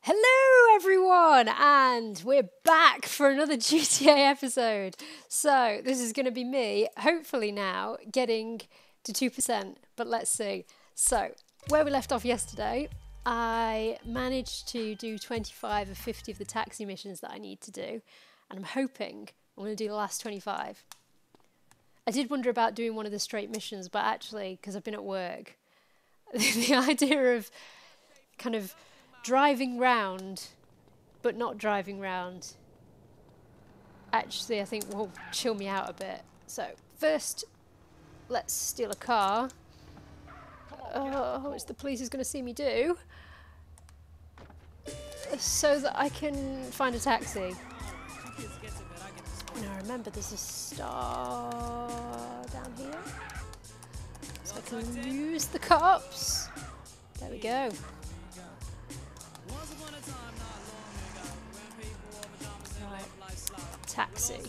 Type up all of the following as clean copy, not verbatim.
Hello, everyone, and we're back for another GTA episode. So, this is going to be me, hopefully now, getting to 2%, but let's see. So, where we left off yesterday, I managed to do 25 of 50 of the taxi missions that I need to do, and I'm hoping I'm going to do the last 25. I did wonder about doing one of the straight missions, but actually, because I've been at work, the idea of kind of driving round, but not driving round, actually I think will chill me out a bit. So first, let's steal a car. Which the police is going to see me do, so that I can find a taxi. Now remember, there's a star down here, so I can use the cops. There we go. Right. Taxi.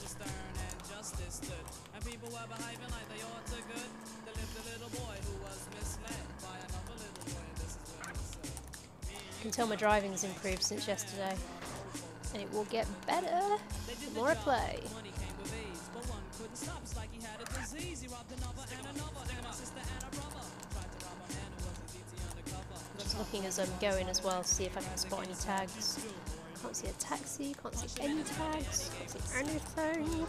I can tell my driving's improved since yesterday, and it will get better the more I play. Just looking as I'm going as well to see if I can spot any tags. Can't see a taxi, can't see any tags, can't see anything.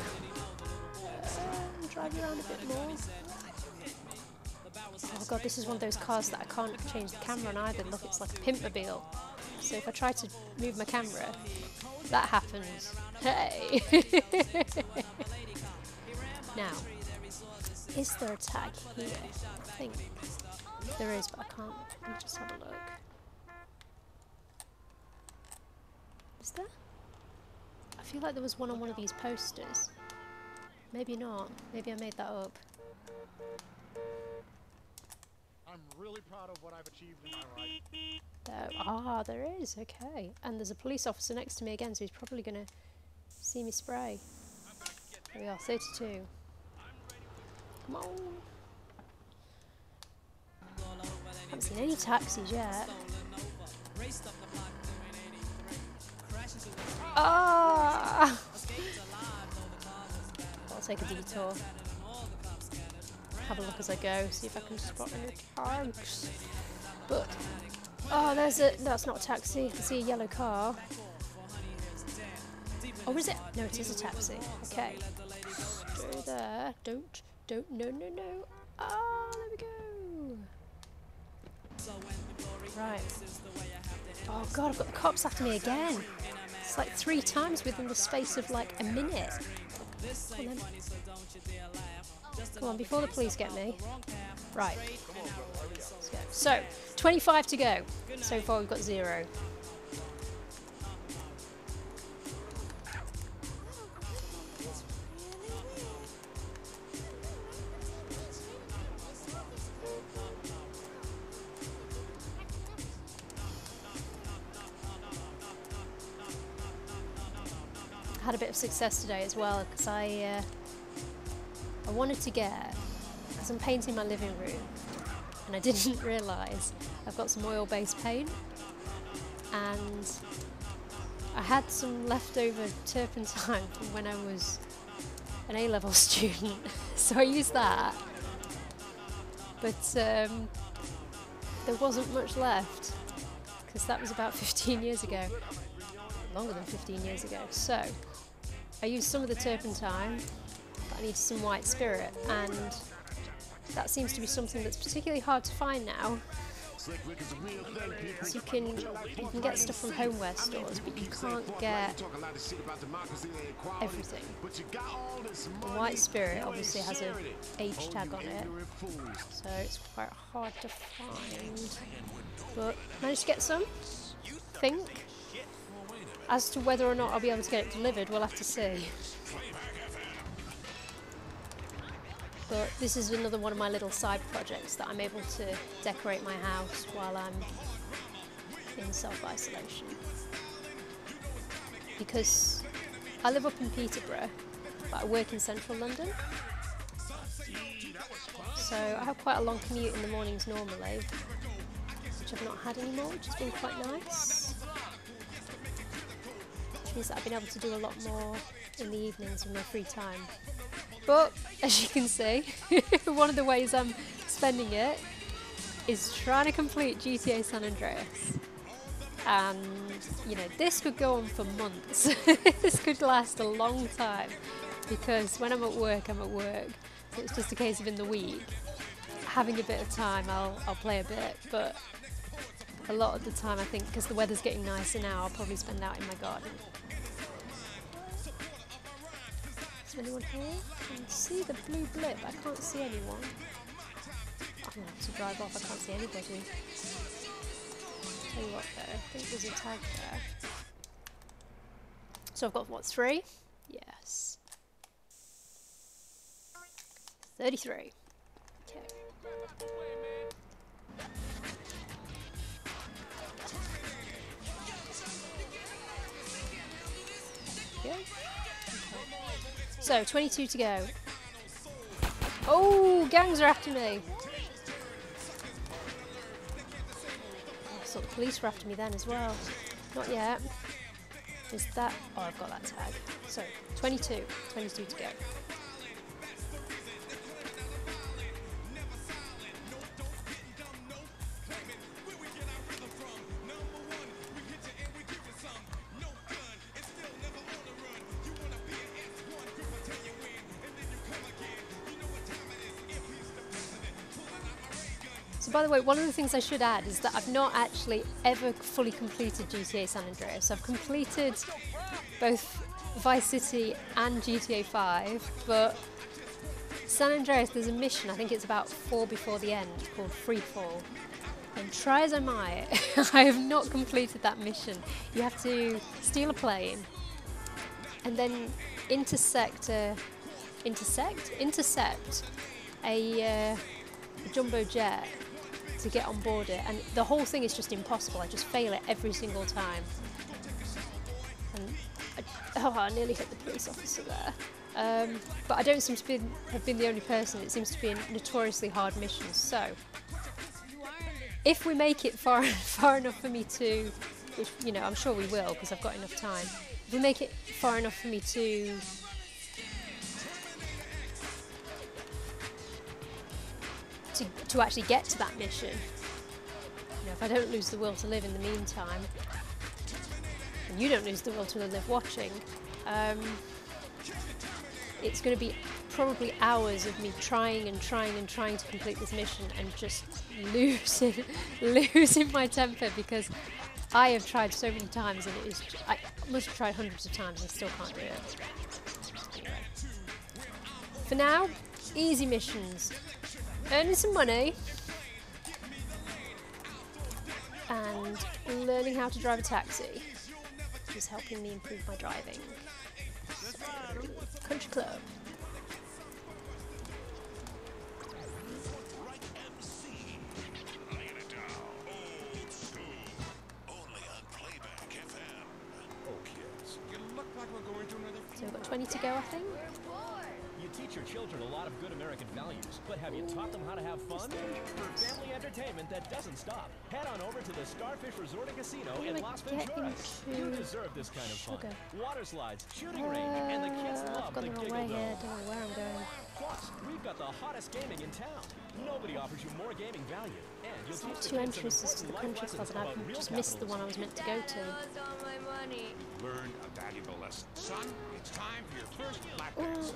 Drive around a bit more. Oh god, this is one of those cars that I can't change the camera on either. Look, it's like a Pimpmobile. So if I try to move my camera, that happens. Hey! Now, is there a tag here? I think there is, but I can't. Let me just have a look. Is there? I feel like there was one on one of these posters. Maybe not. Maybe I made that up. I'm really proud of what I've achieved in my life. There is. Okay. And there's a police officer next to me again, so he's probably going to see me spray. There we are, 32. Come on. Haven't seen any taxis yet. Ah! I'll take a detour. Have a look as I go, see if I can spot any tags. But that's not a taxi. I can see a yellow car. Oh, is it? No, it is a taxi. Okay. Go there. Don't. No. Ah, there we go. Right. Oh god, I've got the cops after me again. It's like 3 times within the space of like a minute. Come on, then. Come on, before the police get me. Right. Let's go. So, 25 to go. So far we've got 0. I had a bit of success today as well, because I wanted to get, because I'm painting my living room, and I didn't realise I've got some oil-based paint, and I had some leftover turpentine from when I was an A-level student, so I used that, but there wasn't much left, because that was about 15 years ago, longer than 15 years ago, so I used some of the turpentine, but I needed some white spirit, and that seems to be something that's particularly hard to find now. Because you can get stuff from homeware stores, but you can't get everything. The white spirit obviously has a age tag on it, so it's quite hard to find. But managed to get some, I think. As to whether or not I'll be able to get it delivered, we'll have to see. But this is another one of my little side projects that I'm able to decorate my house while I'm in self-isolation. Because I live up in Peterborough, but I work in central London. So I have quite a long commute in the mornings normally, which I've not had anymore, which has been quite nice. which means that I've been able to do a lot more in the evenings with my free time. But as you can see, one of the ways I'm spending it is trying to complete GTA San Andreas. And, you know, this could go on for months. This could last a long time, because when I'm at work, I'm at work. So it's just a case of in the week, having a bit of time, I'll play a bit. But a lot of the time, I think, because the weather's getting nicer now, I'll probably spend out in my garden. Is there anyone here? I can see the blue blip. I can't see anyone. I'm going to have to drive off. I can't see anybody. Tell you what though, I think there's a tag there. So I've got what, 3? Yes. 33. Okay. Yeah. Okay. So 22 to go. Oh, gangs are after me. I thought the police were after me then as well. Not yet. Is that... Oh, I've got that tag. So, 22. 22 to go. So by the way, one of the things I should add is that I've not actually ever fully completed GTA San Andreas. I've completed both Vice City and GTA 5, but San Andreas, there's a mission, I think it's about 4 before the end, called Freefall. And try as I might, I have not completed that mission. You have to steal a plane and then intercept a jumbo jet to get on board it, and the whole thing is just impossible. I just fail it every single time. And I nearly hit the police officer there. But I don't seem to have been the only person. It seems to be a notoriously hard mission. So if we make it far enough for me to, which, you know, I'm sure we will because I've got enough time. If we make it far enough for me to actually get to that mission. You know, if I don't lose the will to live in the meantime, and you don't lose the will to live watching, it's going to be probably hours of me trying to complete this mission and just losing my temper, because I have tried so many times and it is I must have tried hundreds of times and still can't do it. Anyway. For now, easy missions. Earning some money and learning how to drive a taxi, which is helping me improve my driving. So, country club. So we've got 20 to go, I think. You teach your children a lot of good American values, but have you taught them how to have fun? For family entertainment that doesn't stop, head on over to the Starfish Resort and Casino in Las Venturas. You deserve this kind of fun. Water slides, shooting range, and the kids love the Giggle Dome. Don't know where I'm going. Plus, we've got the hottest gaming in town. Nobody offers you more gaming value. And you'll teach Two entrances to the country club, and I've just missed the one I was meant to go to. Learn a valuable lesson. Son, it's time for your first black dance.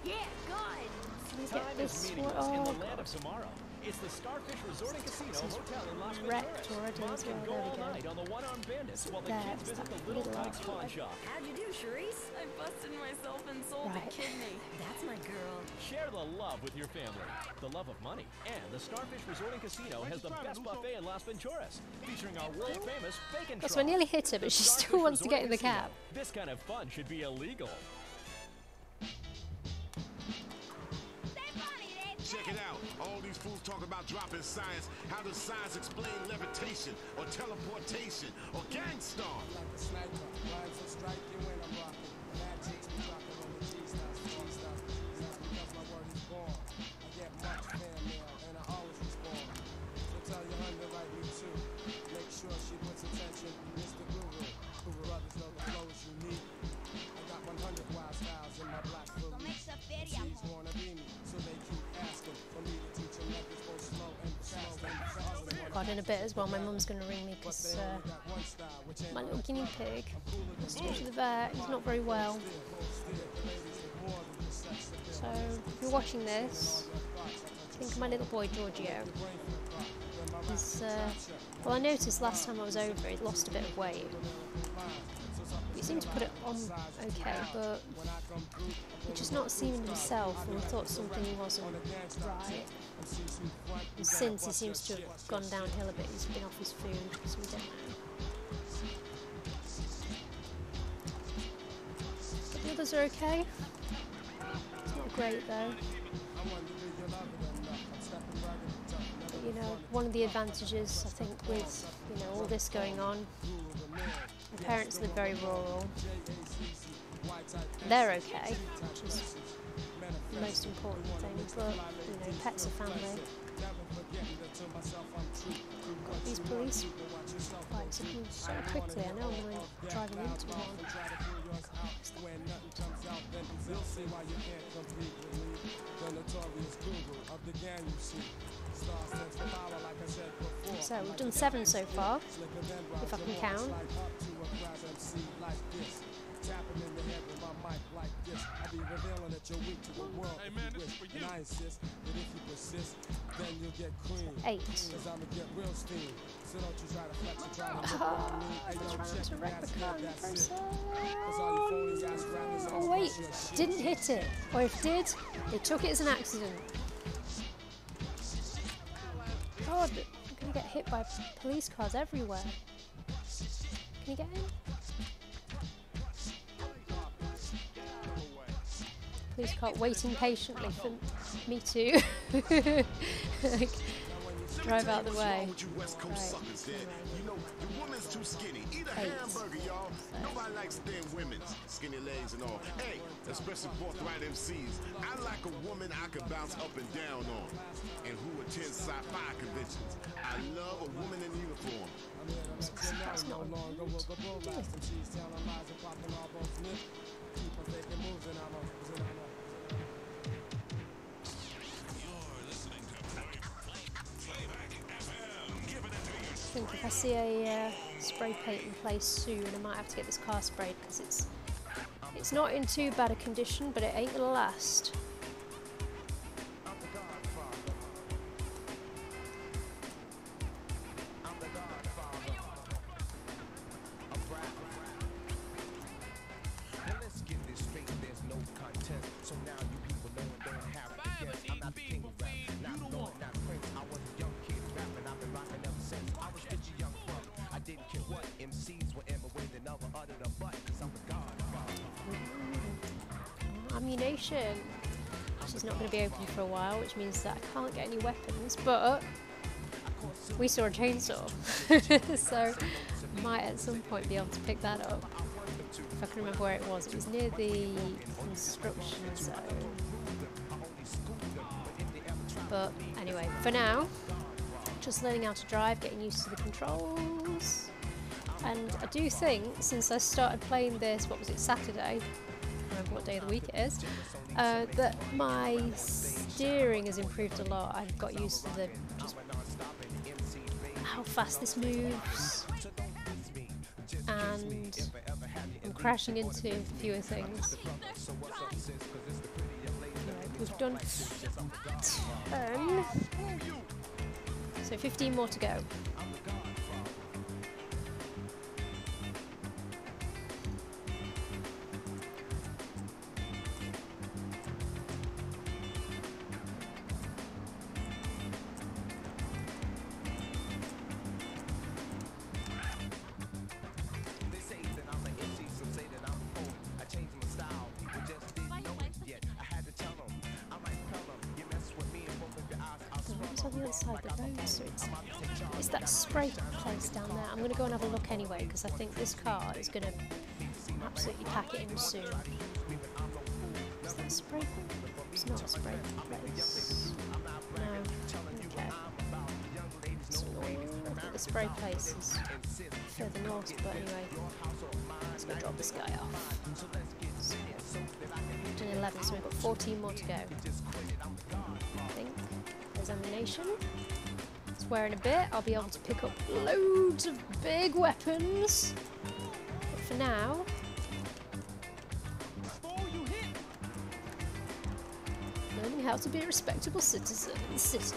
Yeah, God! Can we get this one? in the Oh, land of tomorrow. It's the Starfish Resort and Casino Hotel in Las wrecked Venturas. already Mom as can well. go There all we go. night on the one-armed bandits while the There, kids it's visit that the Little little Tikes pawn shop. How'd you do, Charisse? I busted myself and sold Right. the kidney. That's my girl. Share the love with your family, the love of money, and the Starfish Resort and Casino has the best buffet in Las Venturas, featuring our world-famous bacon Oh, so I nearly hit her, but she still wants to get in the cab. This kind of fun should be illegal. Check it out. All these fools talk about dropping science. How does science explain levitation or teleportation or gang star? Like a sniper, lines will strike you when I'm rocking. Mad chicks be rocking on the G-stuff, G-stuff. Not because my word is born. I get much fan mail and I always respond. So tell your underwrite me too. Make sure she puts attention. Mr. Guru, Guru brothers know the flow card in a bit as well. My mum's going to ring me because my little guinea pig has to go to the vet. He's not very well. So if you're watching this, think of my little boy Giorgio. He's, well, I noticed last time I was over he'd lost a bit of weight. He seemed to put it on okay, but he's just not seeming himself, and I thought something wasn't right. And since he seems to have gone downhill a bit, he's been off his food, so we don't know. But the others are okay. It's not great though. But, you know, one of the advantages I think with, you know, all this going on, my parents live very rural. They're okay, which is the most important thing, but, you know, pets are family. Got these police bikes up so quickly, I know I'm going driving into one. So we've done 7 so far, if I can count. Hey man, this is for you. 8. Trying to wreck the car in the process. Oh wait, didn't hit it. Or if did, they took it as an accident. God, I'm gonna get hit by police cars everywhere. Can you get in? Police car waiting patiently for me to like, drive out the way. Right. You know, the woman's too skinny. Eat a hamburger, y'all. Nobody likes thin women, skinny legs and all. Hey, especially forthright MCs. I like a woman I can bounce up and down on, and who attends sci-fi conventions. I love a woman in uniform. That's not rude. I think if I see a spray paint in place soon, I might have to get this car sprayed because it's not in too bad a condition, but it ain't gonna last. Ammunition, which is not going to be open for a while, which means that I can't get any weapons, but we saw a chainsaw, so I might at some point be able to pick that up, if I can remember where it was. It was near the construction zone. But anyway, for now, just learning how to drive, getting used to the controls, and I do think, since I started playing this, what was it, Saturday? I don't remember what day of the week it is, that my steering has improved a lot. I've got used to just how fast this moves, and I'm crashing into fewer things. We've done 10, so 15 more to go. On the other side of the road, so it's that spray place down there. I'm going to go and have a look anyway, because I think this car is going to absolutely pack it in soon. Is that a spray? It's not a spray place. No. Okay. So I think the spray place is further north, but anyway, let's go drop this guy off. So, we've done 11, so we've got 14 more to go. I think. Examination. Let's software in a bit, I'll be able to pick up loads of big weapons. But for now, learning how to be a respectable citizen in the city.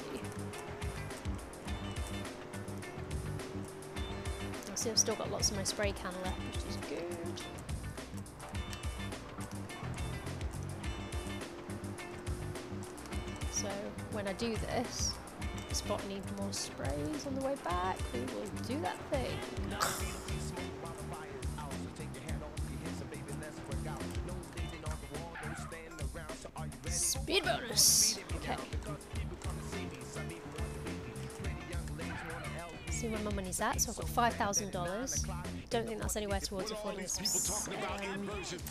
I see I've still got lots of my spray can left, which is good. So when I do this, if the spot needs more sprays on the way back, we will do that thing. Speed bonus! Okay. See where my money's at, so I've got $5,000. Don't think that's anywhere towards affording some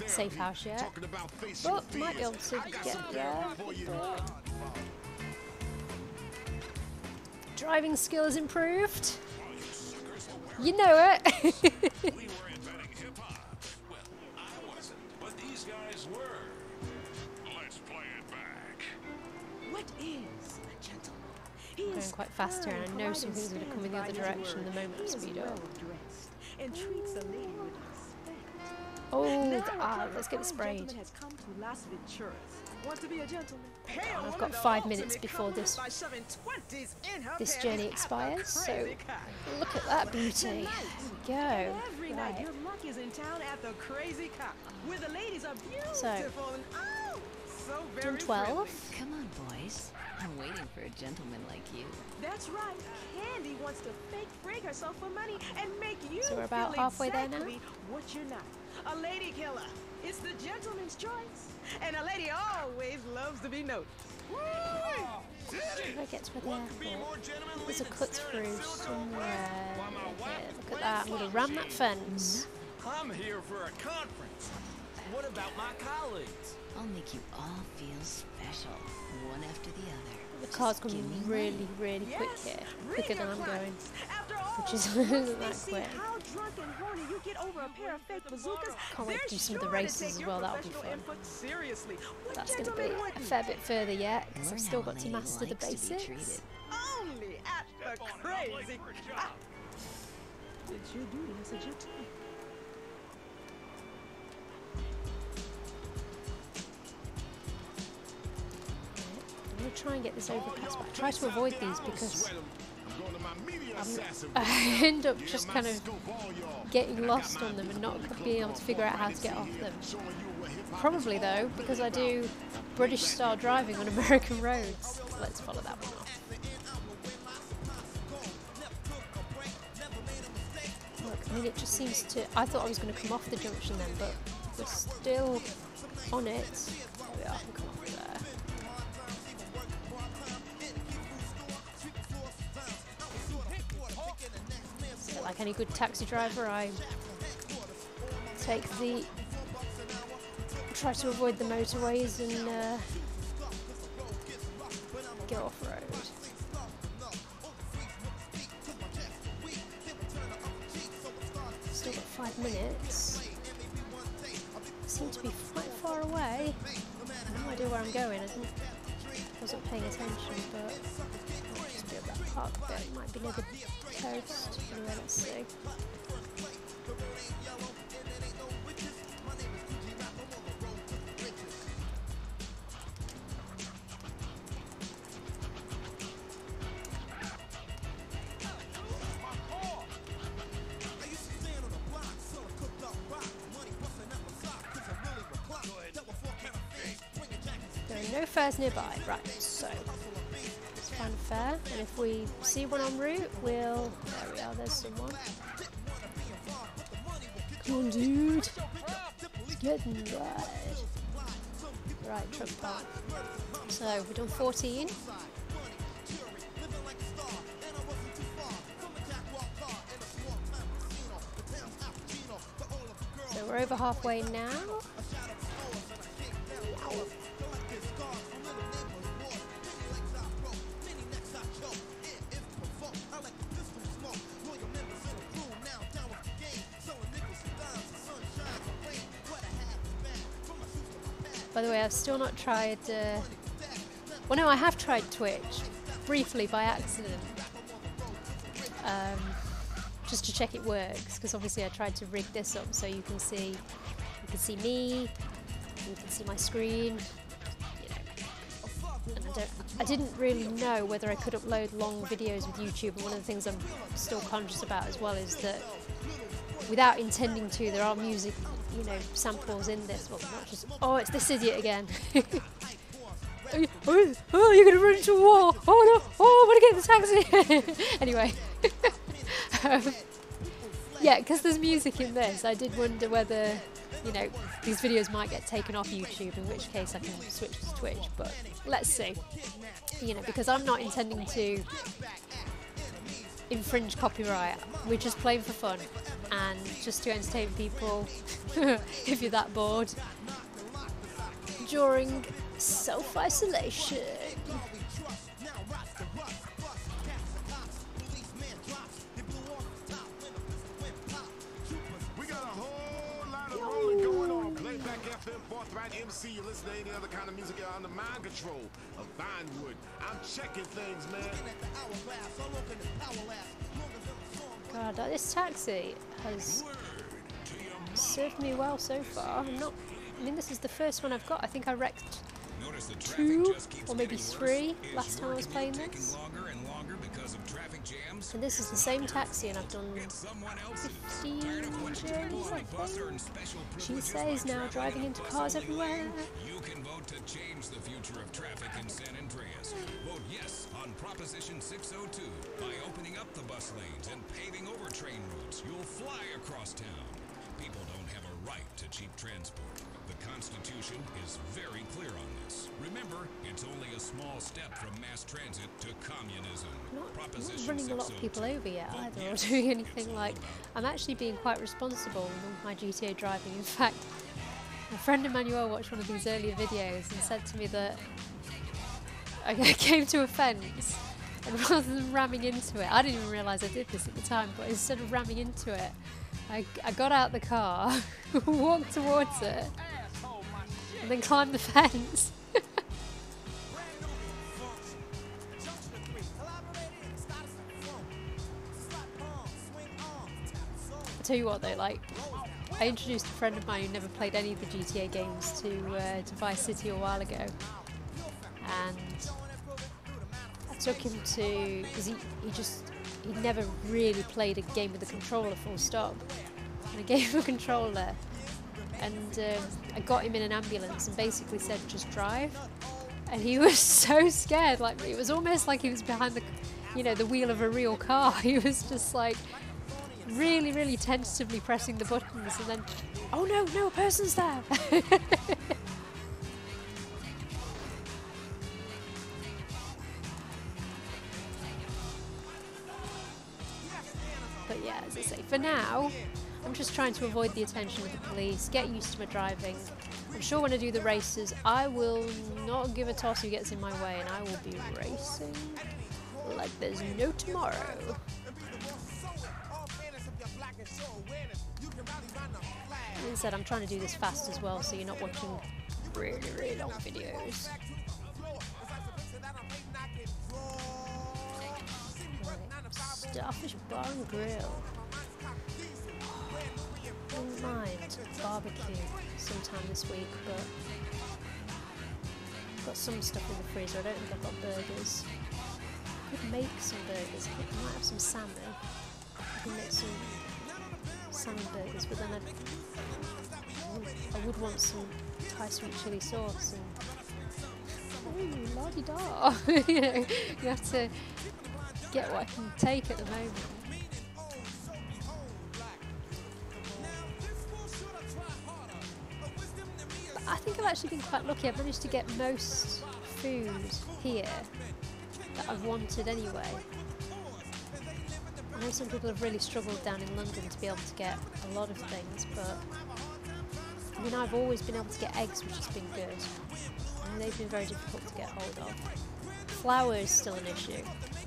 safe house yet, but might be able to get there. Driving skill has improved. You know it. What is a gentleman? I'm going quite fast here, and I know something's going to come in the other direction the moment I speed up. And treats a lady with respect. Oh, let's get it sprayed. Has come to Las Venturas. Want to be a gentleman? I've got 5 minutes before this journey expires, so look at that beauty. There we go. Every night your luck is in town at the Crazy Cop, where the ladies are beautiful So, and oh, so very done 12. Come on, boys. I'm waiting for a gentleman like you. That's right. Candy wants to fake break herself for money and make you So we're about feel halfway there now? exactly what you're not. A lady killer. It's the gentleman's choice. And a lady always loves to be noticed. How do I get to where the airport? There's a cut through somewhere. Okay, look at that. I'm going to ram that fence. I'm here for a conference. What about my colleagues? I'll make you all feel special, one after the other. The car's Just give going me really, really quick here. Quicker than I'm going. Which is once isn't they that see quick. how drunk and horny you get over a pair of fake bazookas, Can't wait to do some of the they're races sure to as take well, your that'll be professional fun. input seriously. What That's going to be gentleman a wouldn't? fair bit further yet, because Learn I've still how a got to lady master the likes to be basics. treated. Only at the Crazy Cop. Did you do this as your time? I'm going to try and get this overpass, but I try to avoid these because I end up just kind of getting lost on them and not being able to figure out how to get off them. Probably though, because I do British style driving on American roads. Let's follow that one off. Look, I mean, it just seems to... I thought I was going to come off the junction then, but we're still on it. There we are, I can come off there. So like any good taxi driver, I try to avoid the motorways and go off-road. Still got 5 minutes. Seem to be quite far away. I have no idea where I'm going. I wasn't paying attention, but I'll just be at that park bit. It might be near the coast. Anyway, let's see. No fares nearby. Right, so let's find a fare, and if we see one en route, we'll... There we are, there's someone. Come on, dude. Let's get in ride. Right, truck park. So, we've done 14. So we're over halfway now. By the way, I've still not tried... well, no, I have tried Twitch, briefly by accident. just to check it works, because obviously I tried to rig this up so you can see me, you can see my screen, you know. And I didn't really know whether I could upload long videos with YouTube, and one of the things I'm still conscious about as well is that without intending to, there are music, you know, samples in this. Well, not just, oh, it's this idiot again. Oh, you're gonna run into a wall. Oh no, oh, I'm gonna get in the taxi. Anyway. Yeah, because there's music in this, I did wonder whether, you know, these videos might get taken off YouTube, in which case I can switch to Twitch, but let's see. You know, because I'm not intending to infringe copyright, we're just playing for fun and just to entertain people if you're that bored during self-isolation. FM, Forthright MC, you listen to any other kind of music under mind control of Vinewood. I'm checking things, man. God, this taxi has served me well so far. I mean, this is the first one I've got. I think I wrecked 2 or maybe 3 last time I was playing this. And this is the same taxi, and I've done 15 journeys, I think. She says now, driving into cars everywhere. You can vote to change the future of traffic in San Andreas. Vote yes on Proposition 602 by opening up the bus lanes and paving over train routes. You'll fly across town. People don't have a right to cheap transport. The Constitution is very clear on this. Remember, it's only a small step from mass transit to communism. Not running a lot of people over yet either, or doing anything like... I'm actually being quite responsible with my GTA driving. In fact, my friend Emmanuel watched one of these earlier videos and said to me that I came to a fence, and rather than ramming into it, I didn't even realise I did this at the time, but instead of ramming into it, I got out the car, walked towards it, and then climbed the fence. I tell you what though, like, I introduced a friend of mine who never played any of the GTA games to Vice City a while ago, and I took him to, because he'd never really played a game with a controller full stop, and I gave him a controller, and I got him in an ambulance and basically said just drive, and he was so scared. Like, it was almost like he was behind the, you know, the wheel of a real car. He was just like really tentatively pressing the buttons, and then, oh no, a person's there. But yeah, as I say, for now, I'm just trying to avoid the attention of the police, get used to my driving. I'm sure when I do the races, I will not give a toss who gets in my way, and I will be racing like there's no tomorrow. As I said, I'm trying to do this fast as well, so you're not watching really long videos. Starfish Bar and Grill. I wouldn't mind barbecue sometime this week, but I've got some stuff in the freezer. I don't think I've got burgers. I could make some burgers. I might have some salmon. I can make some salmon burgers, but then I would want some Thai sweet chili sauce and la-di-da. You know, you have to get what I can take at the moment. But I think I've actually been quite lucky. I've managed to get most food here that I've wanted anyway. I know some people have really struggled down in London to be able to get a lot of things, but I mean, I've always been able to get eggs, which has been good, and they've been very difficult to get hold of. Flour is still an issue,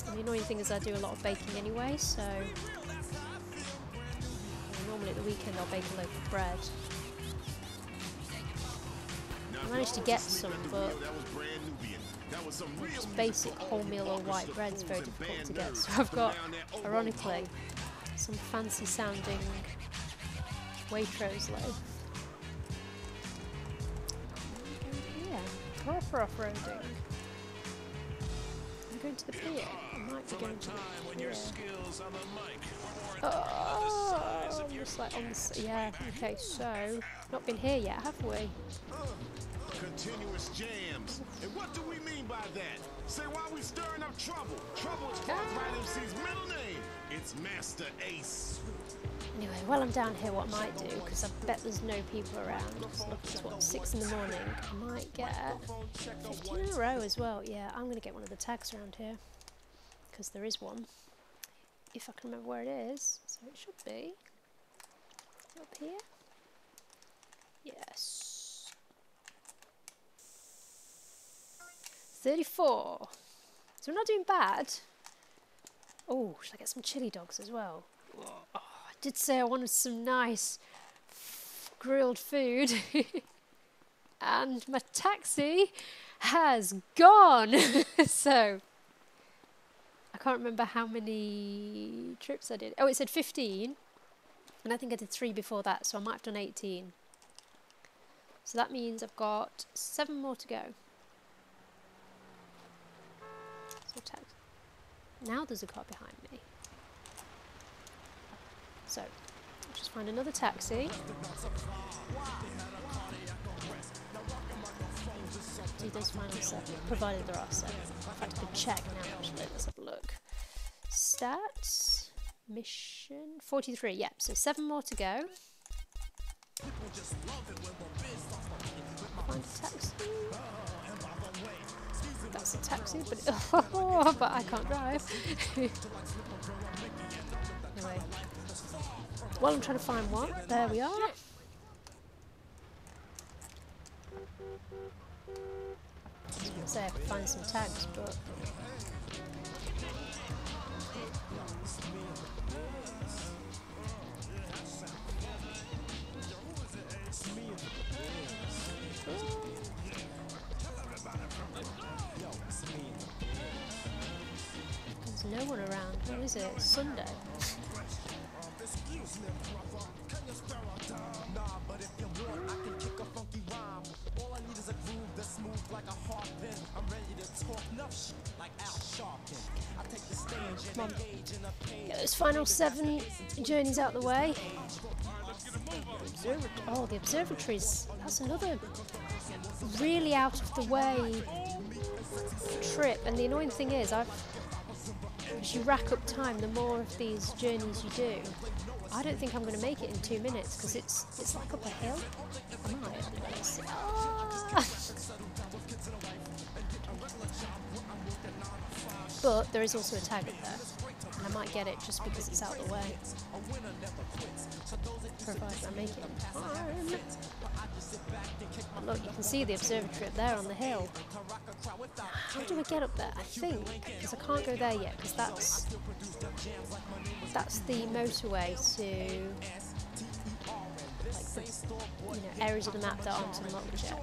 and the annoying thing is I do a lot of baking anyway, so normally at the weekend I'll bake a loaf of bread. I managed to get some, but That was some real Just basic wholemeal or white bread is very difficult to get. So I've got, ironically, some fancy sounding Waitrose loaf. Yeah, proper off-roading. I'm going to the pier. I might be going to the pier. Oh, I'm just like on the... Yeah, okay, so... Not been here yet, have we? Continuous jams. And what do we mean by that? Say why we stirring up trouble. Trouble is Forthright MC's middle name. It's Master Ace. Anyway, while I'm down here, what I might do, because I bet there's no people around. So look, it's what, 6 in the morning. I might get 15 in a row as well. Yeah, I'm going to get one of the tags around here. Because there is one. If I can remember where it is. So it should be up here. Yes. 34. So we're not doing bad. Oh, should I get some chili dogs as well? Oh, I did say I wanted some nice grilled food. And my taxi has gone. So I can't remember how many trips I did. Oh, it said 15. And I think I did 3 before that, so I might have done 18. So that means I've got 7 more to go. So now there's a car behind me. So, I'll just find another taxi. Do those final 7, provided there are 7. In fact, I could check now actually. Let's have a look. Stats, mission, 43. Yep, so 7 more to go. Find a taxi. That's a taxi, but I can't drive. Anyway, while I'm trying to find one, there we are. I was going to say I could find some tags, but there's no one around. What is it? It's Sunday. Come on. Get those final 7 journeys out the way. Oh, the observatories. That's another really out of the way trip. And the annoying thing is, as you rack up time, the more of these journeys you do, I don't think I'm going to make it in 2 minutes because it's like up a hill. Am I? Ah! But there is also a tag up there, and I might get it just because it's out of the way. Provided I make it in time. Look, you can see the observatory up there on the hill. How do I get up there? I think, because I can't go there yet, because that's the motorway to like the areas of the map that aren't unlocked yet.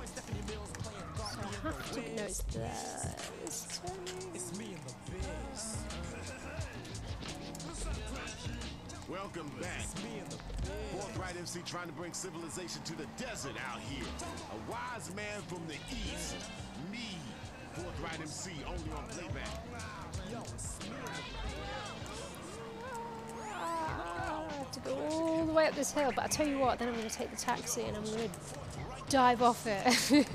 So I have to know it's there. It's Welcome back. Forthright MC trying to bring civilization to the desert out here. A wise man from the east. Me, Forthright MC, only on playback. I have to go all the way up this hill, but I tell you what, then I'm going to take the taxi and I'm going to dive off it. Let's be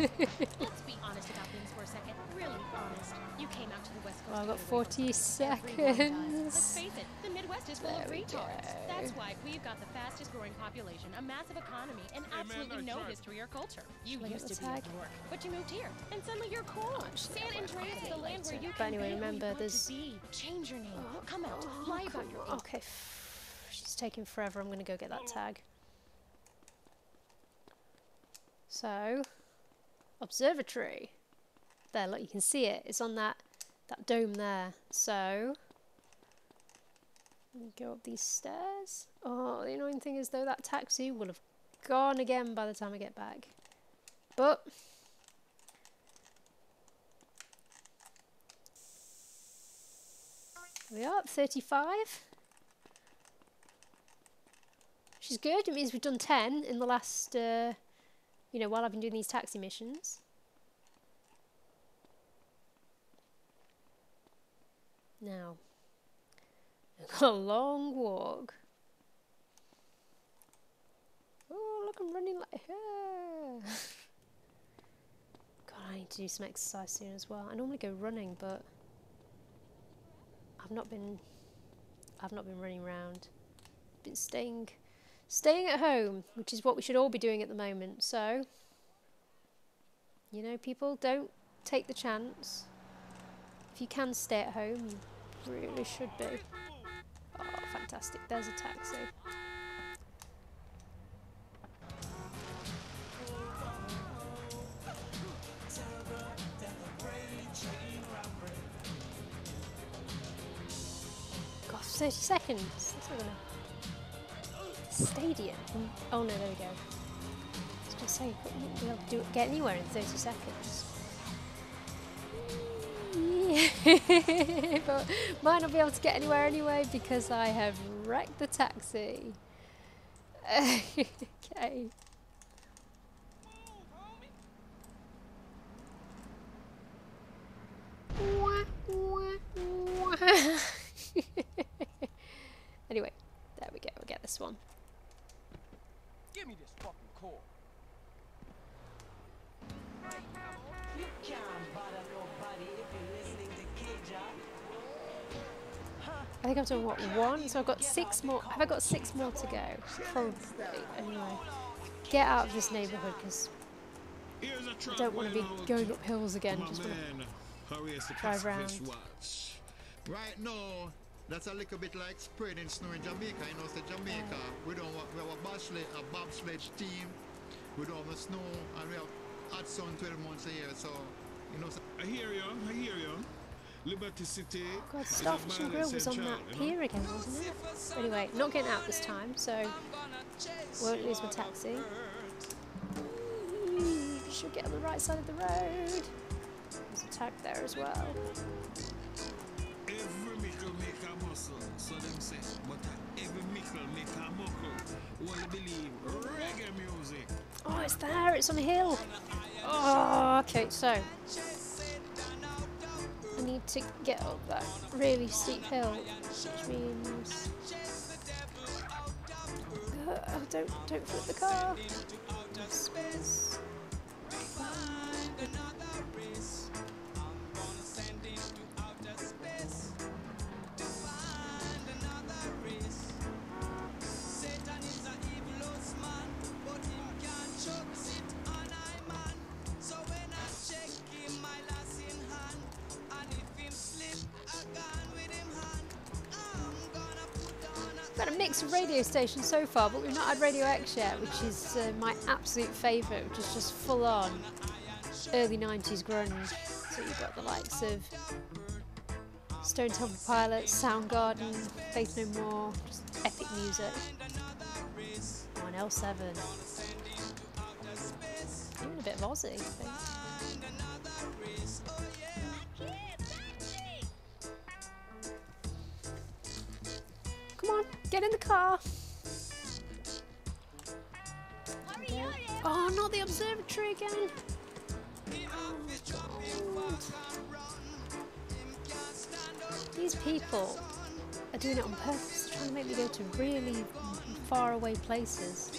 honest about things for a second. Really honest. You came out to the West Coast. Well, I've got 40 seconds. Let's face it, the Midwest is full of retards. That's why we've got the fastest growing population, a massive economy, and absolutely no history or culture. You used to be in New York, but you moved here, and suddenly you're cool. San Andreas is the land where you But can anyway, be who remember, you want there's... to be. Change your name. Come out. Lie about your age. Okay, she's taking forever. I'm going to go get that tag. So, observatory. There, look, you can see it. It's on that dome there. So, go up these stairs. Oh, the annoying thing is, though, that taxi will have gone again by the time I get back. But We are up 35. Which is good. It means we've done 10 in the last, you know, while I've been doing these taxi missions. Now, I've got a long walk. Oh, look, I'm running like God, I need to do some exercise soon as well. I normally go running, but I've not been running around. I've been staying at home, which is what we should all be doing at the moment. So, you know, people, don't take the chance. If you can stay at home, you really should be. Oh, fantastic. There's a taxi. God, 30 seconds. That's not gonna... Stadium. Oh no, there we go. I was going to say, you wouldn't be able to get anywhere in 30 seconds. But might not be able to get anywhere anyway because I have wrecked the taxi. Okay. Anyway, there we go. We'll get this one. Give me this fucking cord. You can't bother nobody if you're listening to Kija. I think I've done what, 1? So I've got 6 more. Have I got 6 more to go? Probably. Anyway, get out of this neighbourhood because I don't want to be going up hills again. Just want to drive around. Right now, that's a little bit like spreading snow in Jamaica. You know, so Jamaica, we have a bobsled team. We don't have snow, and we have hot sun 12 months a year. So, you know. So I hear you. Liberty City. Oh God, Starfish and Grill was on that pier again, wasn't it? Anyway, not getting out this time, so won't lose my taxi. Should get on the right side of the road. There's a tag there as well. Every mickle make a muscle, so them say. But every mickle make a muckle. Wanna believe reggae music. Oh, it's there. It's on a hill. Oh, okay. So I need to get up that really steep hill, which means oh, don't flip the car. Space. We've had a mix of radio stations so far, but we've not had Radio X yet, which is my absolute favourite, which is just full on early 90s grunge. So you've got the likes of Stone Temple Pilots, Soundgarden, Faith No More, just epic music. Oh, and L7. Even a bit of Aussie, I think. Come on, get in the car. Oh, not the observatory again. Oh, these people are doing it on purpose. They're trying to make me go to really far away places.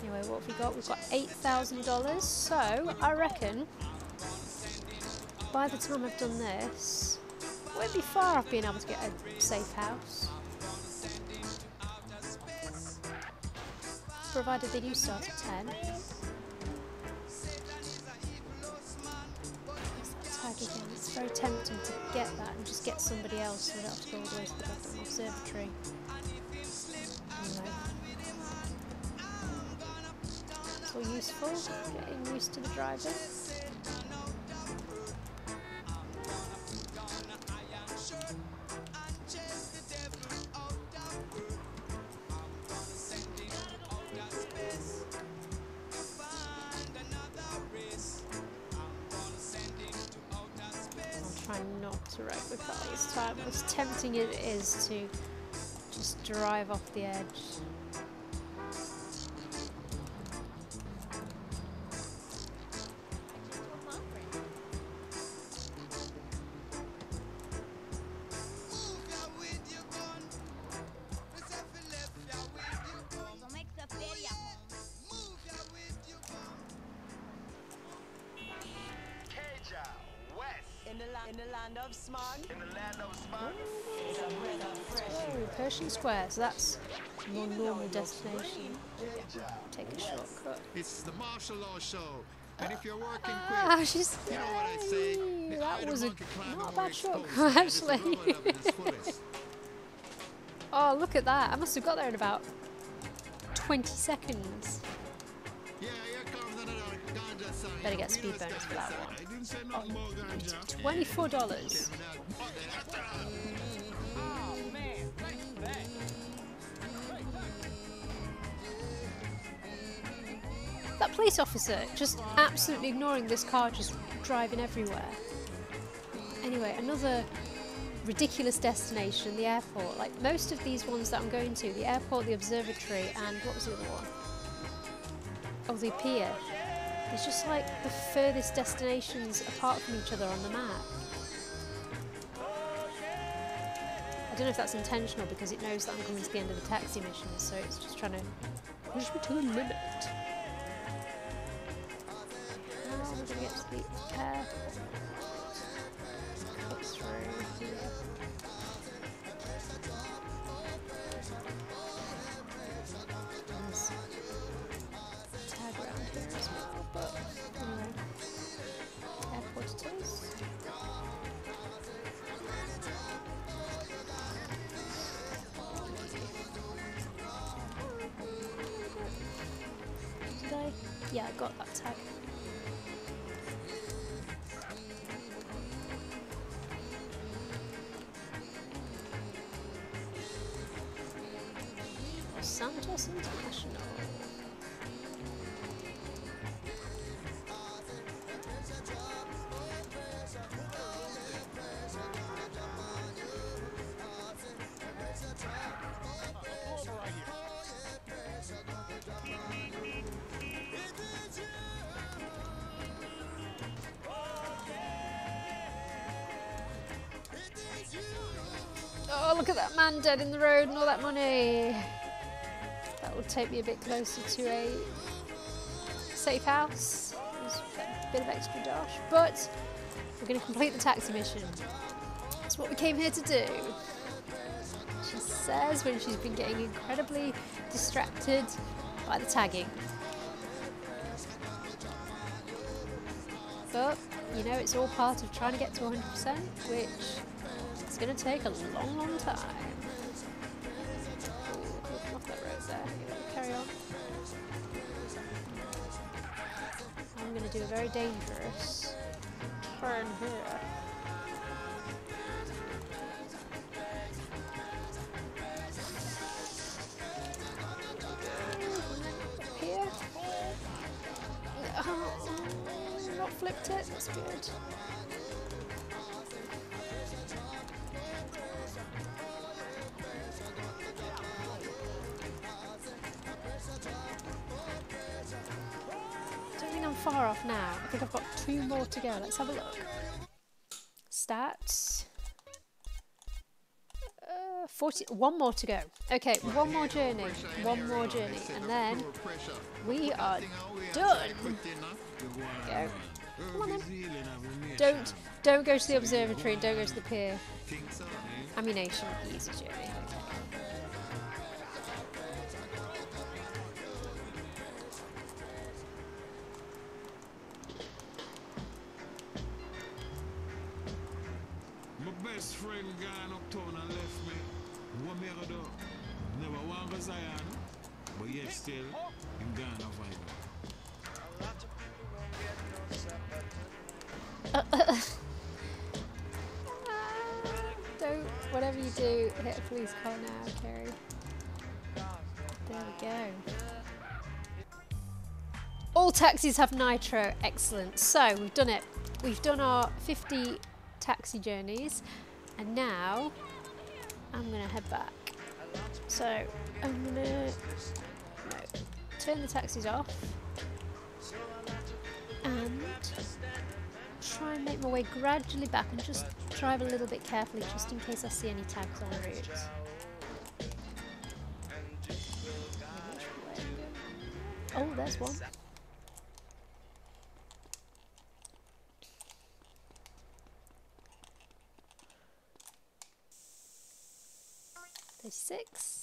Anyway, what have we got? We've got $8,000. So I reckon by the time I've done this, I won't be far off being able to get a safe house. Provided they do start at 10. Tag again. It's very tempting to get that and just get somebody else so I don't have to go all the way to the goddamn observatory. Anyway. It's all useful, getting used to the driving. trying not to wreck the car this time. As tempting it is to just drive off the edge. Pershing Square, so that's a more normal destination. Take a shortcut. It's the martial law show. And if you're working Ah, quick, she's you know what I say? The that was monkey climb not a over bad its shortcut, toes. It's the actually. rubber at its fullest. Oh, look at that. I must have got there in about 20 seconds. Yeah, here comes another ganja sign. Better get speed bonus for that one. I didn't say nothing about ganja. $24. That police officer just absolutely ignoring this car just driving everywhere. Anyway, another ridiculous destination, the airport. Like most of these ones that I'm going to, the airport, the observatory, and what was the other one? Oh, the pier. It's just like the furthest destinations apart from each other on the map. I don't know if that's intentional because it knows that I'm coming to the end of the taxi mission, so it's just trying to push me to the limit. Now we're going to get to the airport. Cut through here. There's a tag around here as well, but anyway. Airport it is. Did I? Yeah, I got that tag. Los Santos International. Oh, look at that man dead in the road and all that money. That will take me a bit closer to a safe house. There's a bit of extra dosh, but we're going to complete the taxi mission. That's what we came here to do. She says when she's been getting incredibly distracted by the tagging. But, you know, it's all part of trying to get to 100%, which is going to take a long, long time. Ooh, off that road there. Carry on. I'm going to do a very dangerous turn here. Here. Not flipped it, that's good. I don't think I'm far off now. I think I've got 2 more to go. Let's have a look. Stats. one more to go. Okay, one more journey, and then we are done. Go. Come on then. Don't go to the observatory and don't go to the pier. Ammunition, easy journey. Okay. My best friend gone uptown and left me. What me ever do? Never want to Zion, but yet still, I'm gone to find Don't, whatever you do, hit a police car now, Kerry. There we go. All taxis have nitro, excellent. So, we've done it. We've done our 50 taxi journeys, and now I'm gonna head back. So I'm gonna turn the taxis off and try and make my way gradually back and just drive a little bit carefully just in case I see any tags on the route. Oh, there's one. There's 6.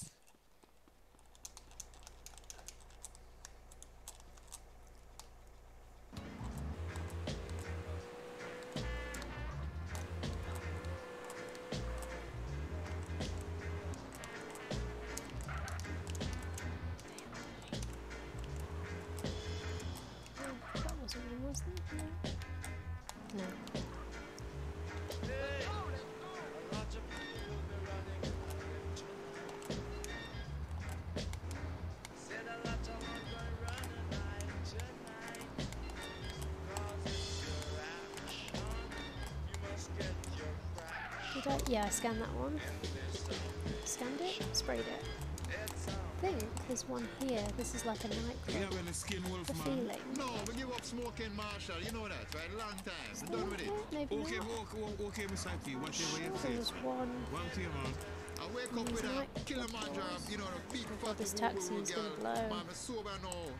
No. Did I? Yeah, I scanned that one. Scanned it, sprayed it. I think there's one here. This is like a nightclub. The feeling. No, we give up smoking, Marshall. You know that, right? Long time. We're done with it. Maybe Okay, not. okay, Miss IP. Whatever you There's say. one. One thing, man. I wake up with a Kilimanjaro, you know, the big God, this taxi is gonna blow. Man, I'm sober now.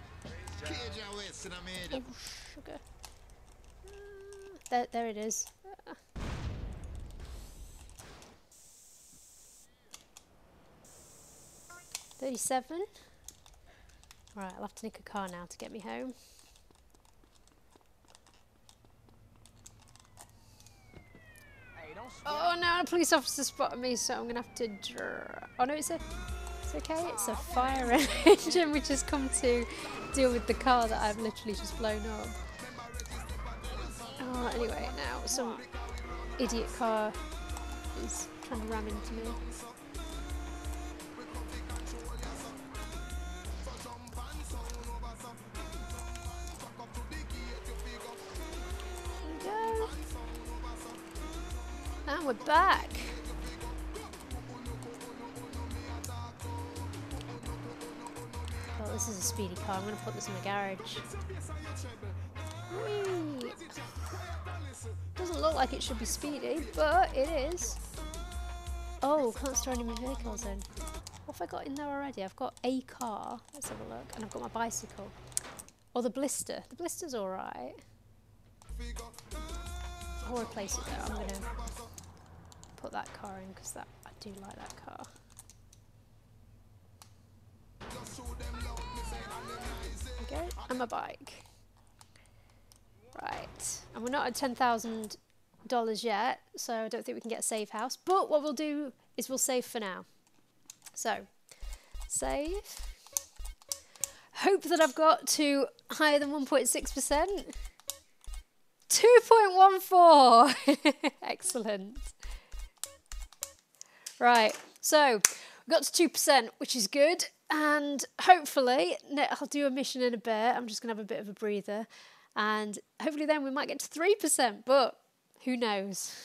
Cage and West in a Oh, sugar. There it is. 37. Right, I'll have to nick a car now to get me home. Oh no, a police officer spotted me, so I'm gonna have to oh no, it's okay, it's a fire engine which has come to deal with the car that I've literally just blown up. Oh, anyway, now some idiot car is trying to ram into me. And we're back. Oh, this is a speedy car. I'm going to put this in the garage. Whee! Doesn't look like it should be speedy, but it is. Oh, can't store any more vehicles in. What have I got in there already? I've got a car. Let's have a look. And I've got my bicycle. Or the blister. The blister's alright. I'll replace it though. I'm going to put that car in because I do like that car. Okay, and my bike. Right, and we're not at $10,000 yet, so I don't think we can get a save house. But what we'll do is we'll save for now. So, save. Hope that I've got to higher than 1.6%. 2.14. Excellent. Right, so we got to 2%, which is good. And hopefully, I'll do a mission in a bit. I'm just going to have a bit of a breather. And hopefully then we might get to 3%, but who knows?